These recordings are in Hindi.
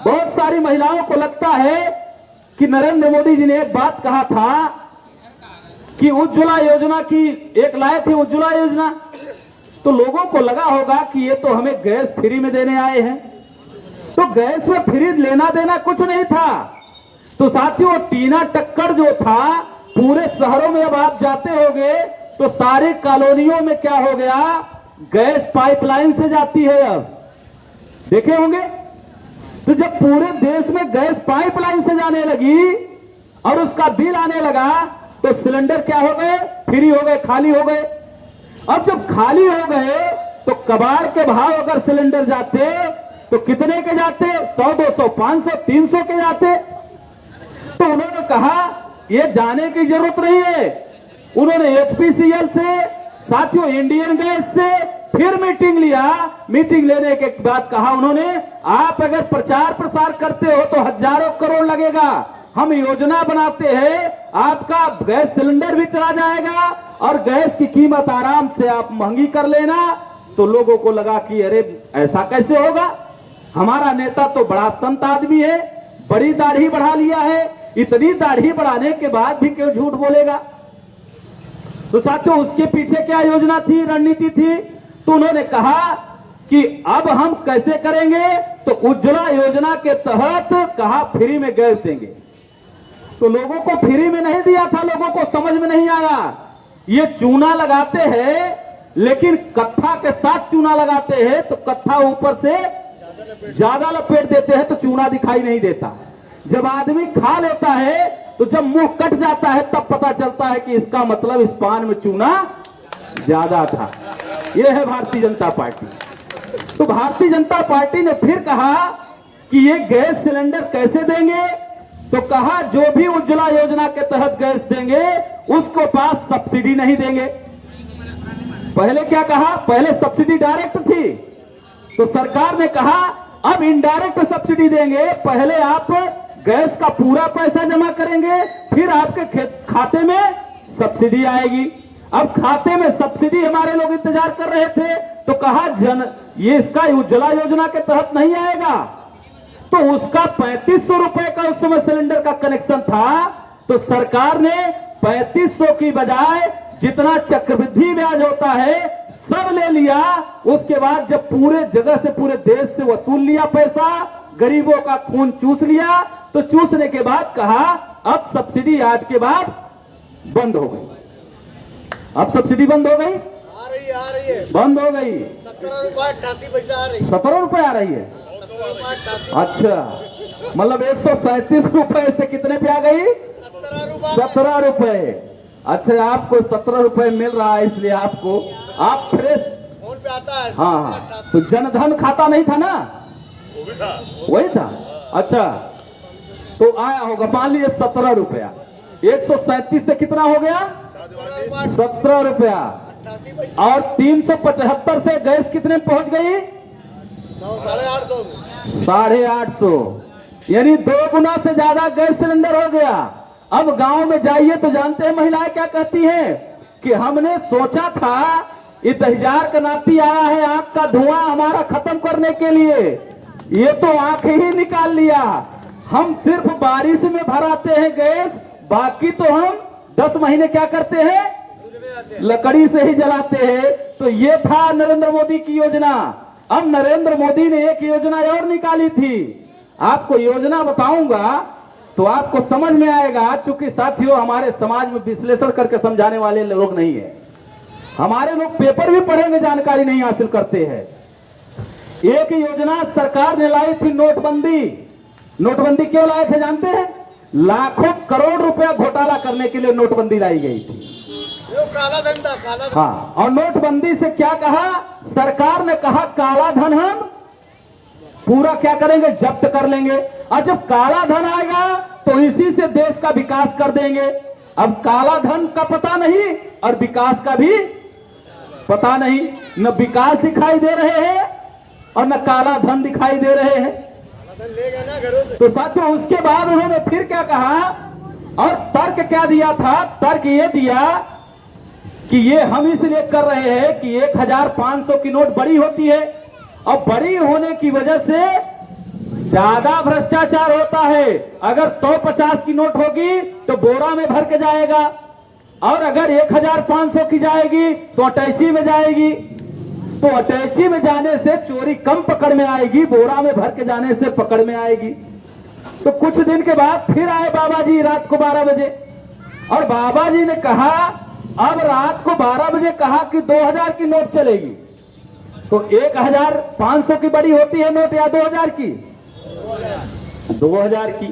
बहुत सारी महिलाओं को लगता है कि नरेंद्र मोदी जी ने एक बात कहा था कि उज्ज्वला योजना की एक लाए थे उज्ज्वला योजना, तो लोगों को लगा होगा कि ये तो हमें गैस फ्री में देने आए हैं। तो गैस में फ्री लेना देना कुछ नहीं था। तो साथियों, वो टीना टक्कर जो था, पूरे शहरों में अब आप जाते होंगे तो सारी कॉलोनियों में क्या हो गया, गैस पाइपलाइन से जाती है। अब देखे होंगे, तो जब पूरे देश में गैस पाइपलाइन से जाने लगी और उसका बिल आने लगा तो सिलेंडर क्या हो गए, फ्री हो गए, खाली हो गए। अब जब खाली हो गए तो कबाड़ के भाव अगर सिलेंडर जाते तो कितने के जाते, 100, 200, 500, 300 के जाते। तो उन्होंने कहा ये जाने की जरूरत नहीं है। उन्होंने एचपीसीएल से, साथियों इंडियन गैस से फिर मीटिंग लिया। मीटिंग लेने के बाद कहा उन्होंने, आप अगर प्रचार प्रसार करते हो तो हजारों करोड़ लगेगा, हम योजना बनाते हैं, आपका गैस सिलेंडर भी चला जाएगा और गैस की कीमत आराम से आप महंगी कर लेना। तो लोगों को लगा कि अरे ऐसा कैसे होगा, हमारा नेता तो बड़ा संत आदमी है, बड़ी दाढ़ी बढ़ा लिया है, इतनी दाढ़ी बढ़ाने के बाद भी क्यों झूठ बोलेगा। तो साथियों, उसके पीछे क्या योजना थी, रणनीति थी। तो उन्होंने कहा कि अब हम कैसे करेंगे, तो उज्ज्वला योजना के तहत कहा फ्री में गैस देंगे। तो लोगों को फ्री में नहीं दिया था, लोगों को समझ में नहीं आया। ये चूना लगाते हैं लेकिन कत्था के साथ चूना लगाते हैं, तो कत्था ऊपर से ज्यादा लपेट देते हैं तो चूना दिखाई नहीं देता। जब आदमी खा लेता है तो जब मुंह कट जाता है तब पता चलता है कि इसका मतलब इस पान में चूना ज्यादा था। यह है भारतीय जनता पार्टी। तो भारतीय जनता पार्टी ने फिर कहा कि ये गैस सिलेंडर कैसे देंगे, तो कहा जो भी उज्ज्वला योजना के तहत गैस देंगे उसको पास सब्सिडी नहीं देंगे। पहले क्या कहा, पहले सब्सिडी डायरेक्ट थी, तो सरकार ने कहा अब इनडायरेक्ट सब्सिडी देंगे। पहले आप गैस का पूरा पैसा जमा करेंगे, फिर आपके खाते में सब्सिडी आएगी। अब खाते में सब्सिडी हमारे लोग इंतजार कर रहे थे, तो कहा ये इसका उज्ज्वला योजना के तहत नहीं आएगा। तो उसका 3500 रुपए का उस समय सिलेंडर का कनेक्शन था, तो सरकार ने 3500 की बजाय जितना चक्रवृद्धि ब्याज होता है सब ले लिया। उसके बाद जब पूरे जगह से, पूरे देश से वसूल लिया पैसा, गरीबों का खून चूस लिया, तो चूसने के बाद कहा अब सब्सिडी आज के बाद बंद हो गई। अब सब्सिडी बंद हो गई, आ रही है, बंद हो गई। 17 रुपए 88 पैसा आ रही है। 17 रुपए आ रही है। 17 रुपए 88। अच्छा, मतलब 137 रुपए से कितने पे आ गई, 17 रुपए। 17 रुपए। अच्छा, आपको 17 रुपए मिल रहा है, इसलिए आपको, आप फ्रेश फोन पे आता है। हाँ, तो जनधन खाता नहीं था ना, वही था। अच्छा, तो आया होगा, मान लीजिए 17 रुपया, 137 से कितना हो गया, 17 रुपया। और 375 से गैस कितने पहुंच गई, 850। 850, यानी 2 गुना से ज्यादा गैस सिलेंडर हो गया। अब गांव में जाइए तो जानते हैं महिलाएं क्या कहती हैं कि हमने सोचा था ये दहजार का नाती आया है आंख का धुआं हमारा खत्म करने के लिए, ये तो आंख ही निकाल लिया। हम सिर्फ बारिश में भराते हैं गैस, बाकी तो हम 10 महीने क्या करते हैं, लकड़ी से ही जलाते हैं। तो ये था नरेंद्र मोदी की योजना। अब नरेंद्र मोदी ने एक योजना और निकाली थी, आपको योजना बताऊंगा तो आपको समझ में आएगा। चूंकि साथियों, हमारे समाज में विश्लेषण करके समझाने वाले लोग नहीं है, हमारे लोग पेपर भी पढ़ेंगे जानकारी नहीं हासिल करते हैं। एक योजना सरकार ने लाई थी, नोटबंदी। नोटबंदी क्यों लाए थे जानते हैं, लाखों करोड़ रुपया घोटाला करने के लिए नोटबंदी लाई गई थी। काला धंधा, काला धंधा। हाँ, और नोटबंदी से क्या कहा सरकार ने, कहा काला धन हम पूरा क्या करेंगे, जब्त कर लेंगे। और जब काला धन आएगा तो इसी से देश का विकास कर देंगे। अब काला धन का पता नहीं और विकास का भी पता नहीं, न विकास दिखाई दे रहे हैं और न काला धन दिखाई दे रहे हैं। ले गए ना घरों से। तो साथियों, उसके बाद उन्होंने फिर क्या कहा और तर्क क्या दिया था, तर्क ये दिया कि ये हम इसलिए कर रहे हैं कि 1500 की नोट बड़ी होती है और बड़ी होने की वजह से ज्यादा भ्रष्टाचार होता है। अगर 150 की नोट होगी तो बोरा में भर के जाएगा, और अगर 1500 की जाएगी तो अटैची में जाएगी। तो अटैची में जाने से चोरी कम पकड़ में आएगी, बोरा में भर के जाने से पकड़ में आएगी। तो कुछ दिन के बाद फिर आए बाबा जी रात को 12 बजे, और बाबा जी ने कहा, अब रात को 12 बजे कहा कि 2000 की नोट चलेगी। तो 1500 की बड़ी होती है नोट या 2000 की? 2000 की।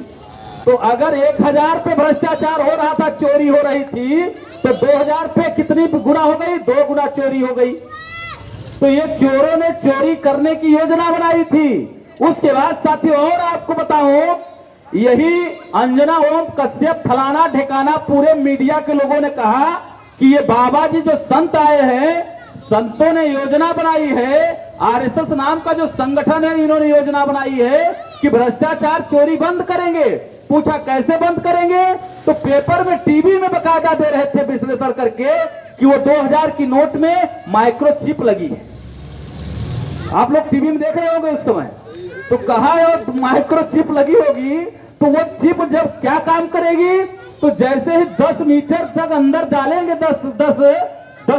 तो अगर 1000 पे भ्रष्टाचार हो रहा था, चोरी हो रही थी, तो 2000 पे कितनी गुना हो गई? 2 गुना चोरी हो गई। तो ये चोरों ने चोरी करने की योजना बनाई थी। उसके बाद साथियों और आपको बताऊं, यही अंजना ओम कश्यप फलाना ठिकाना पूरे मीडिया के लोगों ने कहा कि ये बाबा जी जो संत आए हैं, संतों ने योजना बनाई है, आरएसएस नाम का जो संगठन है, इन्होंने योजना बनाई है कि भ्रष्टाचार चोरी बंद करेंगे। पूछा कैसे बंद करेंगे? तो पेपर में टीवी में बकायदा दे रहे थे विश्लेषण करके कि वो 2000 की नोट में माइक्रोचिप लगी है। आप लोग टीवी में देख रहे होंगे उस समय। तो कहा माइक्रोचिप लगी होगी, तो वो चिप जब क्या काम करेगी? तो जैसे ही 10 मीटर तक अंदर डालेंगे, 10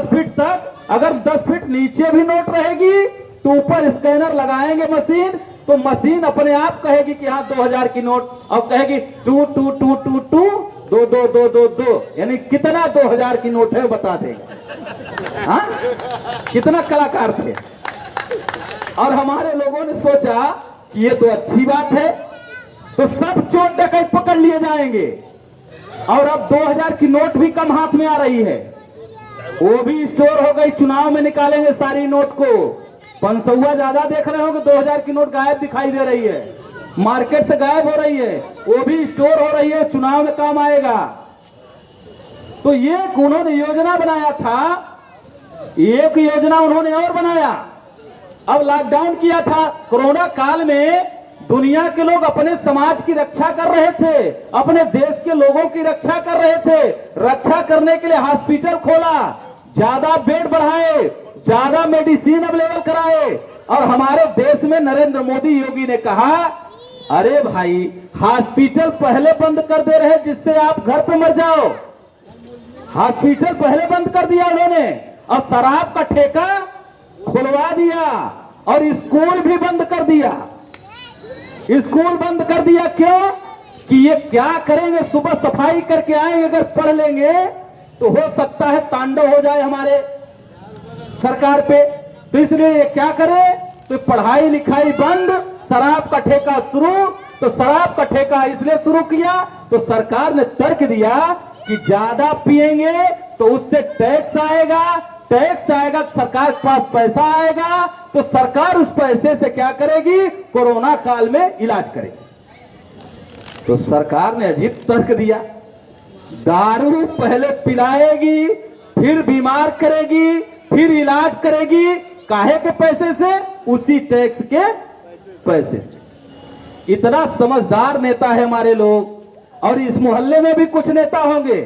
फीट तक, अगर 10 फीट नीचे भी नोट रहेगी तो ऊपर स्कैनर लगाएंगे मशीन, तो मशीन अपने आप कहेगी कि हाँ 2000 की नोट, और कहेगी 2 2 2 2 2 2 2 2 2 2, यानी कितना 2000 की नोट है बता देगा। हाँ, कितना कलाकार थे। और हमारे लोगों ने सोचा कि ये तो अच्छी बात है, तो सब चोर डकैत पकड़ लिए जाएंगे। और अब 2000 की नोट भी कम हाथ में आ रही है, वो भी स्टोर हो गई। चुनाव में निकालेंगे सारी नोट को। 500 ज्यादा देख रहे होंगे, 2000 की नोट गायब दिखाई दे रही है, मार्केट से गायब हो रही है, वो भी स्टोर हो रही है, चुनाव में काम आएगा। तो ये उन्होंने योजना बनाया था। एक योजना उन्होंने और बनाया। अब लॉकडाउन किया था, कोरोना काल में दुनिया के लोग अपने समाज की रक्षा कर रहे थे, अपने देश के लोगों की रक्षा कर रहे थे। रक्षा करने के लिए हॉस्पिटल खोला, ज्यादा बेड बढ़ाए, ज्यादा मेडिसिन अवेलेबल कराए। और हमारे देश में नरेंद्र मोदी योगी ने कहा, अरे भाई हॉस्पिटल पहले बंद कर दे रहे जिससे आप घर पे मर जाओ। हॉस्पिटल पहले बंद कर दिया उन्होंने, और शराब का ठेका खुलवा दिया, और स्कूल भी बंद कर दिया। स्कूल बंद कर दिया क्यों? कि ये क्या करेंगे, सुबह सफाई करके आएंगे, अगर पढ़ लेंगे तो हो सकता है तांडव हो जाए हमारे सरकार पे। तो इसलिए ये क्या करे, तो पढ़ाई लिखाई बंद, शराब का ठेका शुरू। तो शराब का ठेका इसलिए शुरू किया, तो सरकार ने तर्क दिया कि ज्यादा पिएंगे तो उससे टैक्स आएगा, टैक्स आएगा, सरकार के पास पैसा आएगा, तो सरकार उस पैसे से क्या करेगी? कोरोना काल में इलाज करेगी। तो सरकार ने अजीब तर्क दिया, दारू पहले पिलाएगी, फिर बीमार करेगी, फिर इलाज करेगी। काहे के पैसे से? उसी टैक्स के पैसे से। इतना समझदार नेता है हमारे लोग। और इस मोहल्ले में भी कुछ नेता होंगे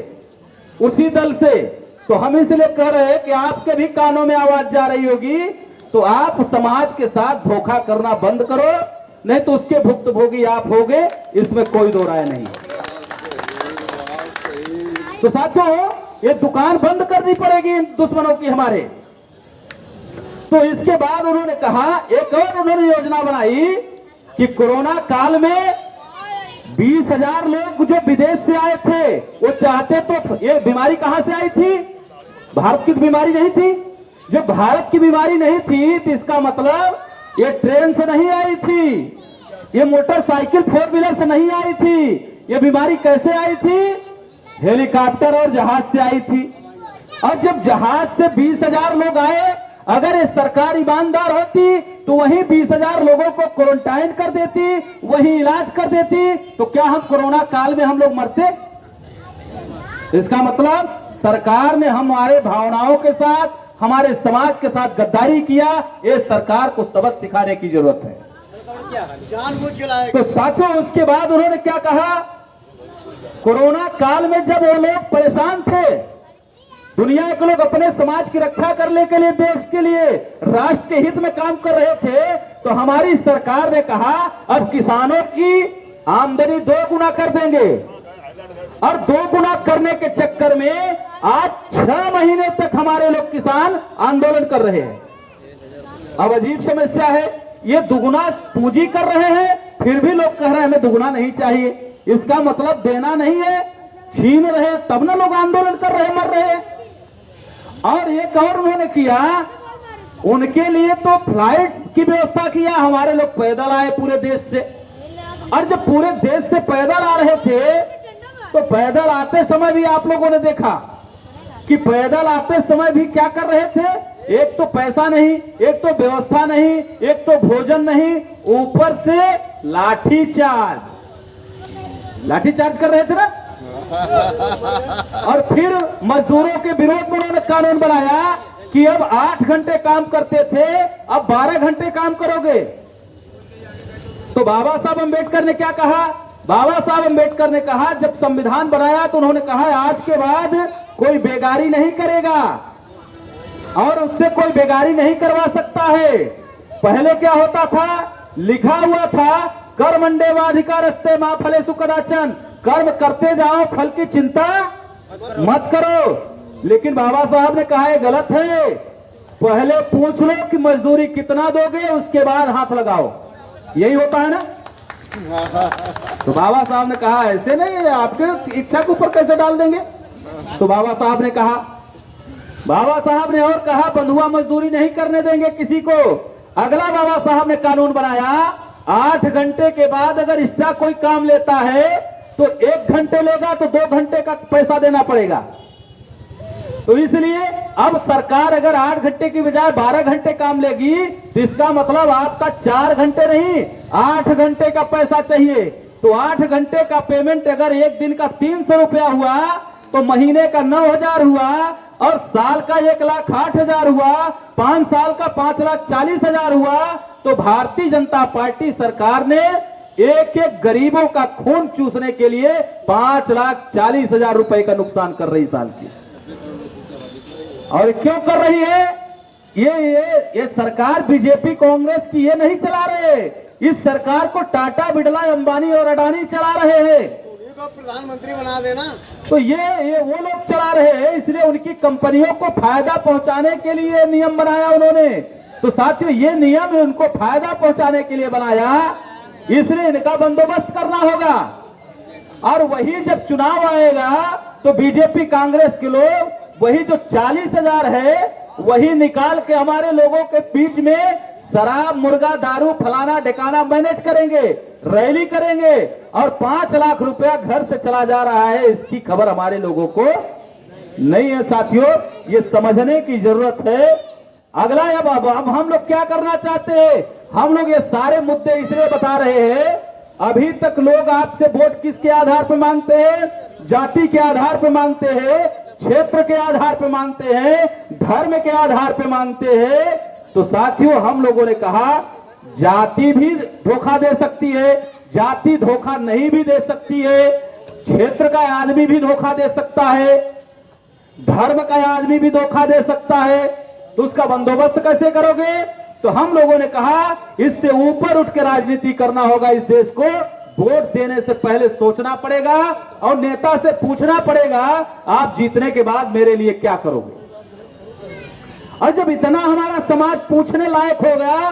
उसी दल से। तो हम इसलिए कह रहे हैं कि आपके भी कानों में आवाज जा रही होगी, तो आप समाज के साथ धोखा करना बंद करो, नहीं तो उसके भुक्तभोगी आप होगे, इसमें कोई दो राय नहीं। तो साथियों, ये दुकान बंद करनी पड़ेगी इन दुश्मनों की हमारे। तो इसके बाद उन्होंने कहा, एक और उन्होंने योजना बनाई कि कोरोना काल में 20,000 लोग जो विदेश से आए थे, वो चाहते तो, ये बीमारी कहां से आई थी? भारत की बीमारी नहीं थी। जो भारत की बीमारी नहीं थी, तो इसका मतलब ये ट्रेन से नहीं आई थी, ये मोटरसाइकिल 4 व्हीलर से नहीं आई थी। ये बीमारी कैसे आई थी? हेलीकॉप्टर और जहाज से आई थी। और जब जहाज से 20,000 लोग आए, अगर ये सरकार ईमानदार होती तो वहीं 20,000 लोगों को क्वारंटाइन कर देती, वहीं इलाज कर देती, तो क्या हम कोरोना काल में हम लोग मरते? इसका मतलब सरकार ने हमारे भावनाओं के साथ, हमारे समाज के साथ गद्दारी किया। ये सरकार को सबक सिखाने की जरूरत है, जानबूझ के लाए। तो साथियों, उसके बाद उन्होंने क्या कहा? कोरोना काल में जब वो लोग परेशान थे, दुनिया के लोग अपने समाज की रक्षा करने के लिए, देश के लिए, राष्ट्र के हित में काम कर रहे थे, तो हमारी सरकार ने कहा अब किसानों की आमदनी 2 गुना कर देंगे, और 2 गुना करने के चक्कर में आज 6 महीने तक हमारे लोग किसान आंदोलन कर रहे हैं। अब अजीब समस्या है, ये दुगुना पूंजी कर रहे हैं, फिर भी लोग कह रहे हैं हमें दुगुना नहीं चाहिए। इसका मतलब देना नहीं है, छीन रहे, तब ना लोग आंदोलन कर रहे, मर रहे हैं। और एक और उन्होंने किया, उनके लिए तो फ्लाइट की व्यवस्था किया, हमारे लोग पैदल आए पूरे देश से। और जब पूरे देश से पैदल आ रहे थे तो पैदल आते समय भी आप लोगों ने देखा कि पैदल आते समय भी क्या कर रहे थे, एक तो पैसा नहीं, एक तो व्यवस्था नहीं, एक तो भोजन नहीं, ऊपर से लाठीचार्ज कर रहे थे ना। और फिर मजदूरों के विरोध में उन्होंने कानून बनाया कि अब 8 घंटे काम करते थे, अब 12 घंटे काम करोगे। तो बाबा साहब अम्बेडकर ने क्या कहा, बाबा साहब अम्बेडकर ने कहा, जब संविधान बनाया तो उन्होंने कहा आज के बाद कोई बेगारी नहीं करेगा और उससे कोई बेगारी नहीं करवा सकता है। पहले क्या होता था, लिखा हुआ था कर्मण्येवाधिकारस्ते मा फलेषु कदाचन, कर्म करते जाओ, फल की चिंता मत करो। लेकिन बाबा साहब ने कहा ये गलत है, पहले पूछ लो कि मजदूरी कितना दोगे, उसके बाद हाथ लगाओ। यही होता है ना। तो बाबा साहब ने कहा ऐसे नहीं, आपके इच्छा के ऊपर कैसे डाल देंगे। तो बाबा साहब ने कहा, बाबा साहब ने और कहा बंधुआ मजदूरी नहीं करने देंगे किसी को। अगला बाबा साहब ने कानून बनाया, 8 घंटे के बाद अगर एक्स्ट्रा कोई काम लेता है तो 1 घंटे लेगा तो 2 घंटे का पैसा देना पड़ेगा। तो इसलिए अब सरकार अगर 8 घंटे की बजाय 12 घंटे काम लेगी तो इसका मतलब आपका 4 घंटे नहीं 8 घंटे का पैसा चाहिए। तो 8 घंटे का पेमेंट अगर एक दिन का 300 रुपया हुआ तो महीने का 9,000 हुआ, और साल का 1,08,000 हुआ, 5 साल का 5,40,000 हुआ। तो भारतीय जनता पार्टी सरकार ने एक एक गरीबों का खून चूसने के लिए 5,40,000 रुपए का नुकसान कर रही साल की। और क्यों कर रही है ये सरकार बीजेपी कांग्रेस की ये नहीं चला रहे, इस सरकार को टाटा बिड़ला अंबानी और अडानी चला रहे हैं। प्रधानमंत्री बना देना। तो ये वो लोग चला रहे हैं, इसलिए उनकी कंपनियों को फायदा पहुंचाने के लिए नियम बनाया उन्होंने। तो साथियों ये नियम उनको फायदा पहुंचाने के लिए बनाया, इसलिए इनका बंदोबस्त करना होगा। और वही जब चुनाव आएगा तो बीजेपी कांग्रेस के लोग वही जो 40,000 है वही निकाल के हमारे लोगों के बीच में शराब, मुर्गा, दारू, फलाना ढिकाना मैनेज करेंगे, रैली करेंगे, और 5 लाख रुपया घर से चला जा रहा है, इसकी खबर हमारे लोगों को नहीं है। साथियों ये समझने की जरूरत है। अगला अब हम लोग क्या करना चाहते हैं, हम लोग ये सारे मुद्दे इसलिए बता रहे हैं, अभी तक लोग आपसे वोट किसके आधार पर मांगते हैं, जाति के आधार पर मांगते हैं, क्षेत्र के आधार पर मांगते हैं, धर्म के आधार पर मांगते हैं। तो साथियों हम लोगों ने कहा जाति भी धोखा दे सकती है, जाति धोखा नहीं भी दे सकती है, क्षेत्र का आदमी भी धोखा दे सकता है, धर्म का आदमी भी धोखा दे सकता है। तो उसका बंदोबस्त कैसे करोगे। तो हम लोगों ने कहा इससे ऊपर उठ के राजनीति करना होगा। इस देश को वोट देने से पहले सोचना पड़ेगा और नेता से पूछना पड़ेगा आप जीतने के बाद मेरे लिए क्या करोगे। और जब इतना हमारा समाज पूछने लायक होगा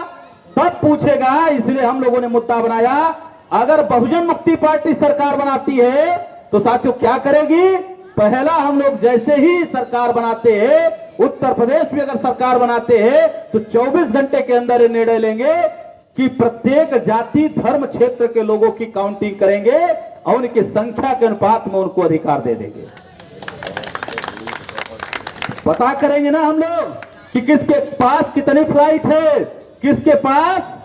तब पूछेगा। इसलिए हम लोगों ने मुद्दा बनाया, अगर बहुजन मुक्ति पार्टी सरकार बनाती है तो साथियों क्या करेगी। पहला हम लोग जैसे ही सरकार बनाते हैं, उत्तर प्रदेश में अगर सरकार बनाते हैं तो 24 घंटे के अंदर ये निर्णय लेंगे कि प्रत्येक जाति, धर्म, क्षेत्र के लोगों की काउंटिंग करेंगे और उनकी संख्या के अनुपात में उनको अधिकार दे देंगे। पता करेंगे ना हम लोग कि किसके पास कितनी फ्लाइट है, किसके पास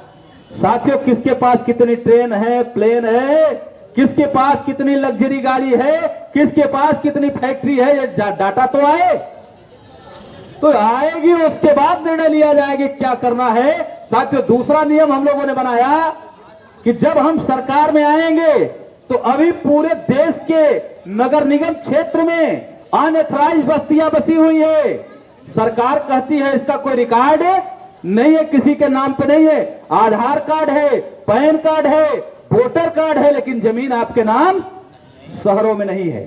साथियों किसके पास कितनी ट्रेन है, प्लेन है, किसके पास कितनी लग्जरी गाड़ी है, किसके पास कितनी फैक्ट्री है। ये डाटा तो आए, तो आएगी उसके बाद निर्णय लिया जाएगा क्या करना है। साथियों दूसरा नियम हम लोगों ने बनाया कि जब हम सरकार में आएंगे तो अभी पूरे देश के नगर निगम क्षेत्र में अनऑथराइज्ड बस्तियां बसी हुई है। सरकार कहती है इसका कोई रिकॉर्ड नहीं है, किसी के नाम पे नहीं है। आधार कार्ड है, पैन कार्ड है, वोटर कार्ड है, लेकिन जमीन आपके नाम शहरों में नहीं है।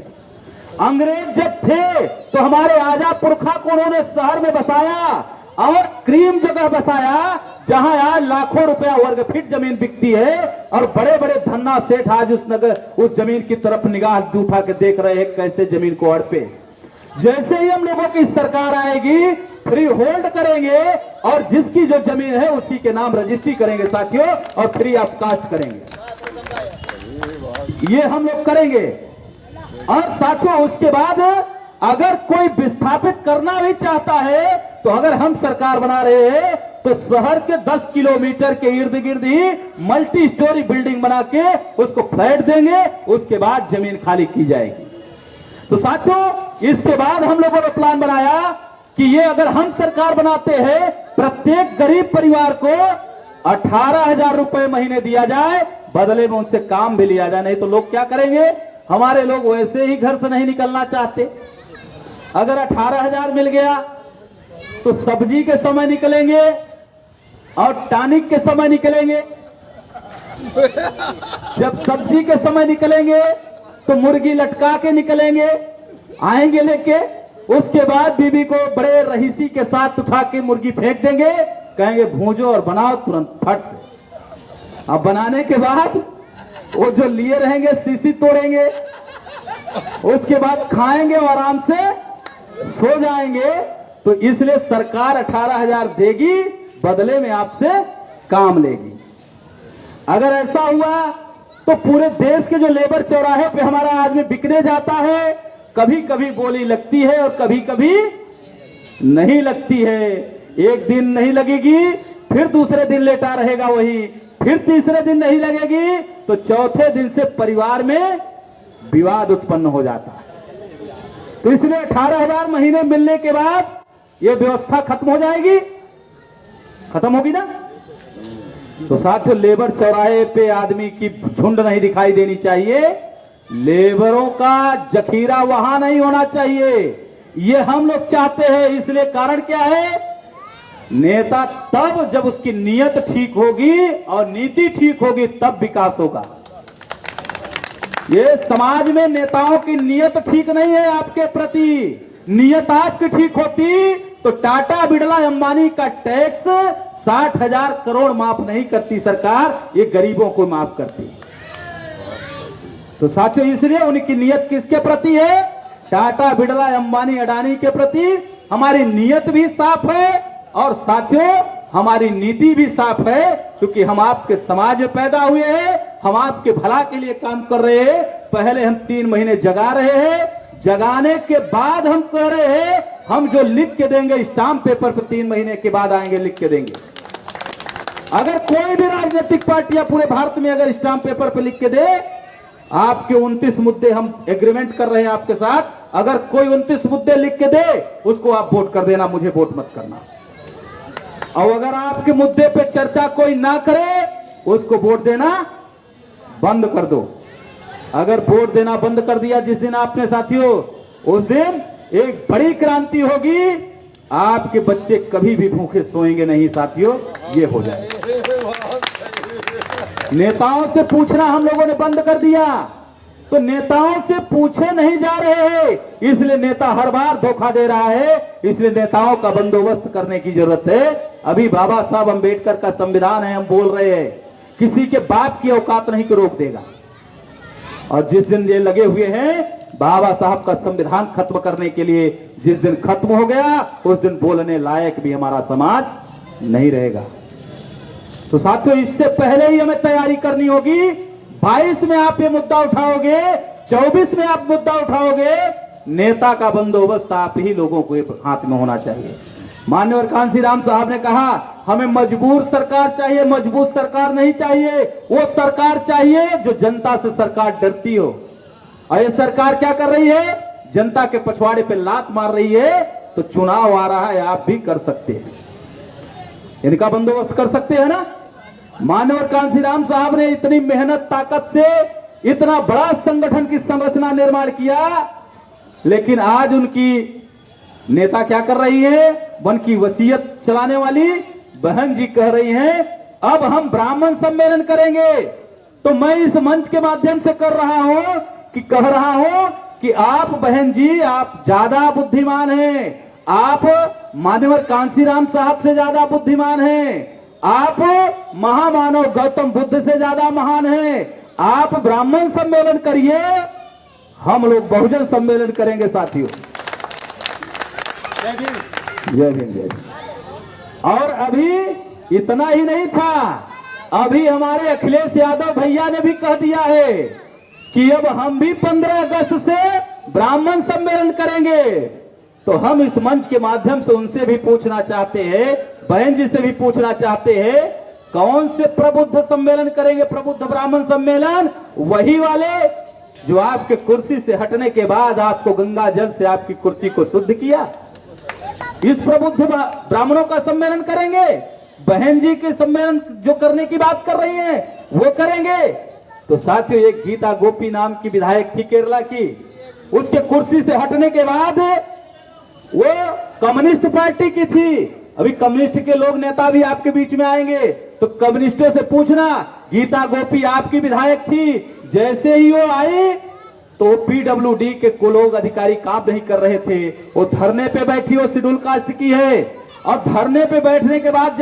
अंग्रेज जब थे तो हमारे आजा पुरखा को उन्होंने शहर में बसाया और क्रीम जगह बसाया, जहां आज लाखों रुपया वर्ग फीट जमीन बिकती है और बड़े बड़े धन्ना सेठ आज उस जमीन की तरफ निगाह उठा के देख रहे हैं कैसे जमीन को हड़पे। जैसे ही हम लोगों की सरकार आएगी, फ्री होल्ड करेंगे और जिसकी जो जमीन है उसी के नाम रजिस्ट्री करेंगे साथियों, और फ्री ऑफ कास्ट करेंगे। ये हम लोग करेंगे। और साथियों उसके बाद अगर कोई विस्थापित करना भी चाहता है तो अगर हम सरकार बना रहे हैं तो शहर के 10 किलोमीटर के इर्द गिर्द ही मल्टी स्टोरी बिल्डिंग बना के उसको फ्लैट देंगे, उसके बाद जमीन खाली की जाएगी। तो साथियों इसके बाद हम लोगों ने प्लान बनाया कि ये अगर हम सरकार बनाते हैं, प्रत्येक गरीब परिवार को 18,000 रुपए महीने दिया जाए, बदले में उनसे काम भी लिया जाए। नहीं तो लोग क्या करेंगे, हमारे लोग वैसे ही घर से नहीं निकलना चाहते। अगर 18,000 मिल गया तो सब्जी के समय निकलेंगे और टॉनिक के समय निकलेंगे। जब सब्जी के समय निकलेंगे तो मुर्गी लटका के निकलेंगे, आएंगे लेके, उसके बाद बीबी को बड़े रहीसी के साथ उठा के मुर्गी फेंक देंगे, कहेंगे भूंजो और बनाओ तुरंत फट से। अब बनाने के बाद वो जो लिए रहेंगे सीसी तोड़ेंगे, उसके बाद खाएंगे और आराम से सो जाएंगे। तो इसलिए सरकार 18,000 देगी, बदले में आपसे काम लेगी। अगर ऐसा हुआ तो पूरे देश के जो लेबर चौराहे पे हमारा आदमी बिकने जाता है, कभी कभी बोली लगती है और कभी कभी नहीं लगती है। एक दिन नहीं लगेगी, फिर दूसरे दिन लेटा रहेगा वही, फिर तीसरे दिन नहीं लगेगी, तो चौथे दिन से परिवार में विवाद उत्पन्न हो जाता है। तो इसलिए 18,000 महीने मिलने के बाद यह व्यवस्था खत्म हो जाएगी, खत्म होगी ना। तो साथियों लेबर चौराहे पे आदमी की झुंड नहीं दिखाई देनी चाहिए, लेबरों का जखीरा वहां नहीं होना चाहिए, ये हम लोग चाहते हैं। इसलिए कारण क्या है, नेता तब जब उसकी नीयत ठीक होगी और नीति ठीक होगी तब विकास होगा। ये समाज में नेताओं की नीयत ठीक नहीं है आपके प्रति। नीयत आपकी ठीक होती तो टाटा बिड़ला अंबानी का टैक्स 60,000 करोड़ माफ नहीं करती सरकार, ये गरीबों को माफ करती। तो साथियों इसलिए उनकी नीयत किसके प्रति है, टाटा बिड़ला अंबानी अडानी के प्रति हमारी नीयत भी साफ है और साथियों हमारी नीति भी साफ है, क्योंकि हम आपके समाज में पैदा हुए हैं, हम आपके भला के लिए काम कर रहे हैं। पहले हम 3 महीने जगा रहे हैं, जगाने के बाद हम कह रहे हैं हम जो लिख के देंगे स्टाम्प पेपर पर 3 महीने के बाद आएंगे लिख के देंगे। अगर कोई भी राजनीतिक पार्टियां पूरे भारत में अगर स्टाम्प पेपर पर लिख के दे, आपके 29 मुद्दे हम एग्रीमेंट कर रहे हैं आपके साथ, अगर कोई 29 मुद्दे लिख के दे उसको आप वोट कर देना, मुझे वोट मत करना। और अगर आपके मुद्दे पे चर्चा कोई ना करे उसको वोट देना बंद कर दो। अगर वोट देना बंद कर दिया जिस दिन आपने साथियों, उस दिन एक बड़ी क्रांति होगी, आपके बच्चे कभी भी भूखे सोएंगे नहीं साथियों, ये हो जाए। नेताओं से पूछना हम लोगों ने बंद कर दिया, तो नेताओं से पूछे नहीं जा रहे हैं, इसलिए नेता हर बार धोखा दे रहा है। इसलिए नेताओं का बंदोबस्त करने की जरूरत है। अभी बाबा साहब अंबेडकर का संविधान है, हम बोल रहे हैं किसी के बाप की औकात नहीं को रोक देगा। और जिस दिन ये लगे हुए हैं बाबा साहब का संविधान खत्म करने के लिए, जिस दिन खत्म हो गया उस दिन बोलने लायक भी हमारा समाज नहीं रहेगा। तो साथियों इससे पहले ही हमें तैयारी करनी होगी। 22 में आप ये मुद्दा उठाओगे, 24 में आप मुद्दा उठाओगे, नेता का बंदोबस्त आप ही लोगों को हाथ में होना चाहिए। माननीय कांशीराम साहब ने कहा हमें मजबूर सरकार चाहिए, मजबूत सरकार नहीं चाहिए। वो सरकार चाहिए जो जनता से सरकार डरती हो। और ये सरकार क्या कर रही है, जनता के पछवाड़े पे लात मार रही है। तो चुनाव आ रहा है, आप भी कर सकते हैं, इनका बंदोबस्त कर सकते हैं ना। माननीय कांशीराम साहब ने इतनी मेहनत ताकत से इतना बड़ा संगठन की संरचना निर्माण किया, लेकिन आज उनकी नेता क्या कर रही है, वन की वसीयत चलाने वाली, बहन जी कह रही हैं अब हम ब्राह्मण सम्मेलन करेंगे, तो मैं इस मंच के माध्यम से कह रहा हूं कि आप बहन जी आप ज्यादा बुद्धिमान हैं, आप मान्यवर कांसीराम साहब से ज्यादा बुद्धिमान हैं, आप महामानव गौतम बुद्ध से ज्यादा महान हैं। आप ब्राह्मण सम्मेलन करिए, हम लोग बहुजन सम्मेलन करेंगे साथियों। जय भीम जय भीम। और अभी इतना ही नहीं था, अभी हमारे अखिलेश यादव भैया ने भी कह दिया है कि अब हम भी 15 अगस्त से ब्राह्मण सम्मेलन करेंगे। तो हम इस मंच के माध्यम से उनसे भी पूछना चाहते हैं, बहन जी से भी पूछना चाहते हैं, कौन से प्रबुद्ध सम्मेलन करेंगे? प्रबुद्ध ब्राह्मण सम्मेलन, वही वाले जो आपके कुर्सी से हटने के बाद आपको गंगा जल से आपकी कुर्सी को शुद्ध किया। इस प्रबुद्ध ब्राह्मणों का सम्मेलन करेंगे, बहन जी के सम्मेलन जो करने की बात कर रही हैं वो करेंगे। तो साथियों, एक गीता गोपी नाम की विधायक थी केरला की, उसके कुर्सी से हटने के बाद वो कम्युनिस्ट पार्टी की थी। अभी कम्युनिस्ट के लोग नेता भी आपके बीच में आएंगे, तो कम्युनिस्टों से पूछना, गीता गोपी आपकी विधायक थी, जैसे ही वो आई तो पीडब्ल्यूडी के लोग अधिकारी काम नहीं कर रहे थे, वो धरने पे बैठी, वो शेड्यूल कास्ट की है। और धरने पे बैठने के बाद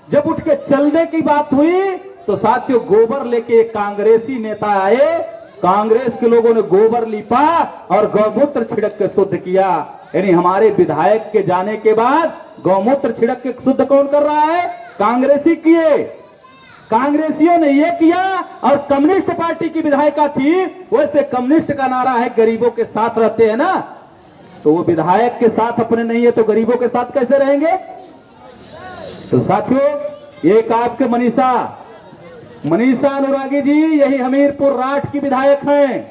जब उठ के चलने की बात हुई तो साथियों गोबर लेके एक कांग्रेसी नेता आए, कांग्रेस के लोगों ने गोबर लिपा और गौमूत्र छिड़क के शुद्ध किया। यानी हमारे विधायक के जाने के बाद गौमूत्र छिड़क के शुद्ध कौन कर रहा है? कांग्रेसी किए, कांग्रेसियों ने ये किया। और कम्युनिस्ट पार्टी की विधायिका थी, वैसे कम्युनिस्ट का नारा है गरीबों के साथ रहते हैं ना, तो वो विधायक के साथ अपने नहीं है तो गरीबों के साथ कैसे रहेंगे? तो साथियों, एक आपके मनीषा अनुरागी जी, यही हमीरपुर राठ की विधायक हैं,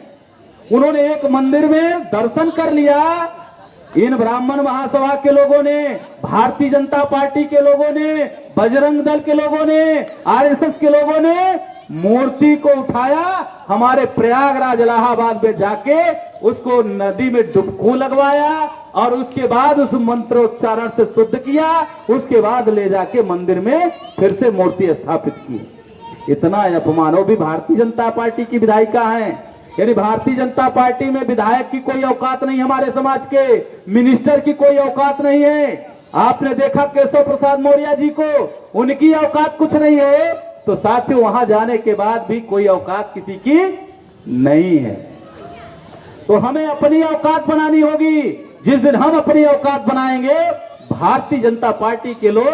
उन्होंने एक मंदिर में दर्शन कर लिया। इन ब्राह्मण महासभा के लोगों ने, भारतीय जनता पार्टी के लोगों ने, बजरंग दल के लोगों ने, आरएसएस के लोगों ने मूर्ति को उठाया, हमारे प्रयागराज इलाहाबाद में जाके उसको नदी में डुबकी लगवाया और उसके बाद उस मंत्रोच्चारण से शुद्ध किया, उसके बाद ले जाके मंदिर में फिर से मूर्ति स्थापित की। इतना अपमान। वो भी भारतीय जनता पार्टी की विधायिका हैं, यानी भारतीय जनता पार्टी में विधायक की कोई औकात नहीं, हमारे समाज के मिनिस्टर की कोई औकात नहीं है। आपने देखा केशव प्रसाद मौर्य जी को, उनकी औकात कुछ नहीं है। तो साथियों, वहां जाने के बाद भी कोई औकात किसी की नहीं है। तो हमें अपनी औकात बनानी होगी। जिस दिन हम अपनी औकात बनाएंगे, भारतीय जनता पार्टी के लोग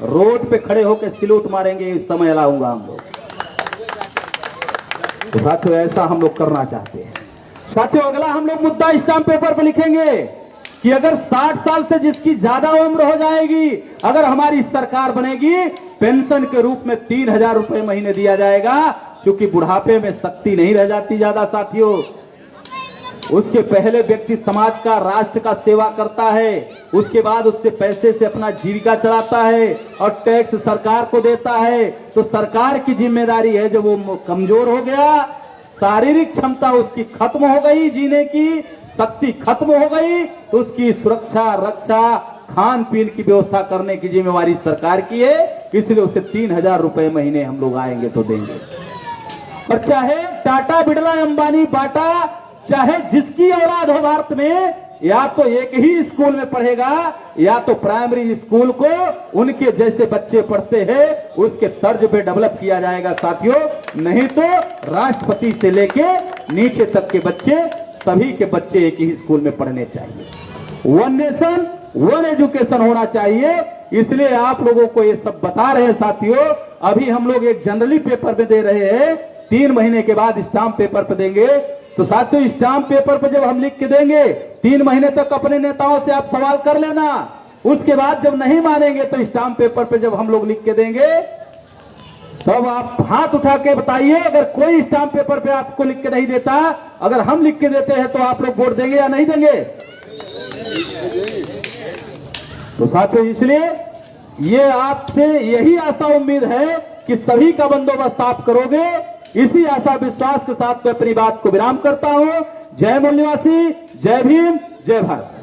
रोड पे खड़े होकर सैल्यूट मारेंगे, इस समय लाऊंगा हम लोग। तो साथियों, ऐसा हम लोग करना चाहते हैं। साथियों, अगला हम लोग मुद्दा स्टाम्प पेपर पर लिखेंगे कि अगर 60 साल से जिसकी ज्यादा उम्र हो जाएगी, अगर हमारी सरकार बनेगी, पेंशन के रूप में 3000 रुपए महीने दिया जाएगा, क्योंकि बुढ़ापे में शक्ति नहीं रह जाती ज्यादा साथियों। उसके पहले व्यक्ति समाज का, राष्ट्र का सेवा करता है, उसके बाद उससे पैसे से अपना जीविका चलाता है और टैक्स सरकार को देता है। तो सरकार की जिम्मेदारी है, जब वो कमजोर हो गया, शारीरिक क्षमता उसकी खत्म हो गई, जीने की शक्ति खत्म हो गई, तो उसकी सुरक्षा, रक्षा, खान पीन की व्यवस्था करने की जिम्मेवारी सरकार की है। इसलिए उसे 3000 रुपए महीने हम लोग आएंगे तो देंगे। और चाहे टाटा, बिड़ला, अंबानी, बाटा, चाहे जिसकी औलाद हो भारत में, या तो एक ही स्कूल में पढ़ेगा, या तो प्राइमरी स्कूल को उनके जैसे बच्चे पढ़ते हैं उसके तर्ज पे डेवलप किया जाएगा साथियों। नहीं तो राष्ट्रपति से लेके नीचे तक के बच्चे, सभी के बच्चे एक ही स्कूल में पढ़ने चाहिए। वन नेशन वन एजुकेशन होना चाहिए। इसलिए आप लोगों को ये सब बता रहे हैं साथियों। अभी हम लोग एक जनरली पेपर में दे रहे हैं, 3 महीने के बाद स्टाम्प पेपर पे देंगे। तो साथियों, स्टाम्प पेपर पे जब हम लिख के देंगे, 3 महीने तक अपने नेताओं से आप सवाल कर लेना। उसके बाद जब नहीं मानेंगे तो स्टाम्प पेपर पे जब हम लोग लिख के देंगे, तब आप हाथ उठा के बताइए। अगर कोई स्टाम्प पेपर पे आपको लिख के नहीं देता, अगर हम लिख के देते हैं, तो आप लोग वोट देंगे या नहीं देंगे? तो साथियों, इसलिए ये आपसे यही आशा उम्मीद है कि सभी का बंदोबस्त आप करोगे। इसी आशा विश्वास के साथ मैं अपनी बात को विराम करता हूं। जय मूल्यवासी, जय भीम, जय भारत।